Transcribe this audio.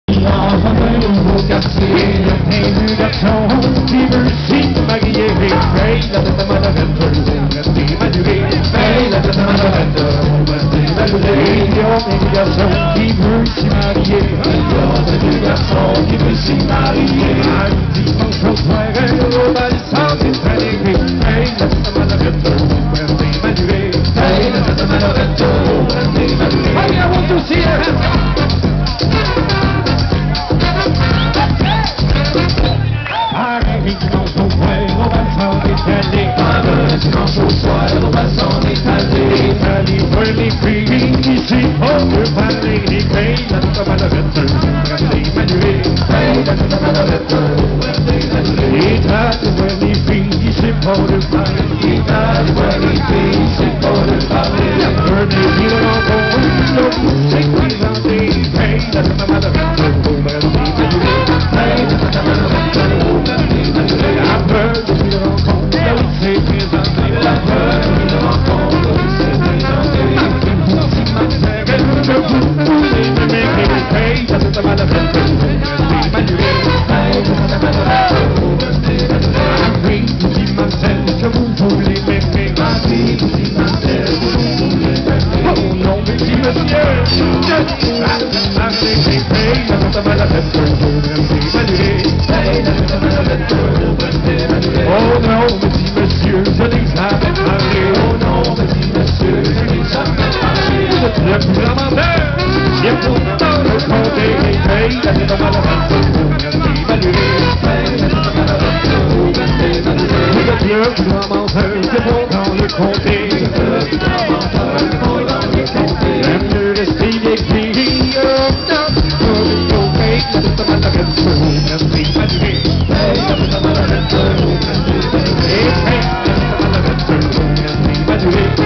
Au quartier, le garçon qui veut s'y marier. Paye la tête à Madame, restez maduré. Paye la tête à Madame, restez maduré. Le garçon qui veut s'y marier. Le garçon qui veut s'y marier. Un dimanche au soir, au bal sans détailler. Paye la tête à Madame, restez maduré. Paye la tête à Madame, restez maduré. Allez, I want to see it. Dimanche au soir, on va s'en étaler. Italie, pour les filles, ici, on peut parler. Les pays, la tête à Malavette, restez manué. Paye la tête à Malavette, restez manué. Italie, pour les filles, ici, pour le parler. Italie, pour les filles, ici, pour le parler. Pour les filles, encore, l'autre, c'est présenté. Paye la tête à Malavette, restez manué. Paye la tête à Malavette, restez manué. Après, les filles, encore, l'autre, c'est présenté. La peur qui nous rencontre, c'est présenté. Je vous voulez me mépriser. Paye, ça c'est mal à faire. C'est manué. Paye, ça c'est mal à faire. Ah oui, petit Marcel, que vous voulez m'aimer. Ah oui, petit Marcel, que vous voulez m'aimer. Oh non, petit monsieur, paye, ça c'est mal à faire. C'est manué. Paye, ça c'est mal à faire. Oh non, petit monsieur, je n'ai jamais parlé. Oh non, petit monsieur, je n'ai jamais parlé. Le plus amanteur, j'ai pourtant le compter. Paye la tête à Malavette, restez manué. Paye la tête à Malavette, restez manué. Le plus amanteur, j'ai pourtant le compter. Le plus amanteur, j'ai pourtant le compter. Même mieux rester écrit, oh non, paye la tête à Malavette, restez manué. Paye la tête à Malavette, restez manué. Paye la tête à Malavette, restez manué.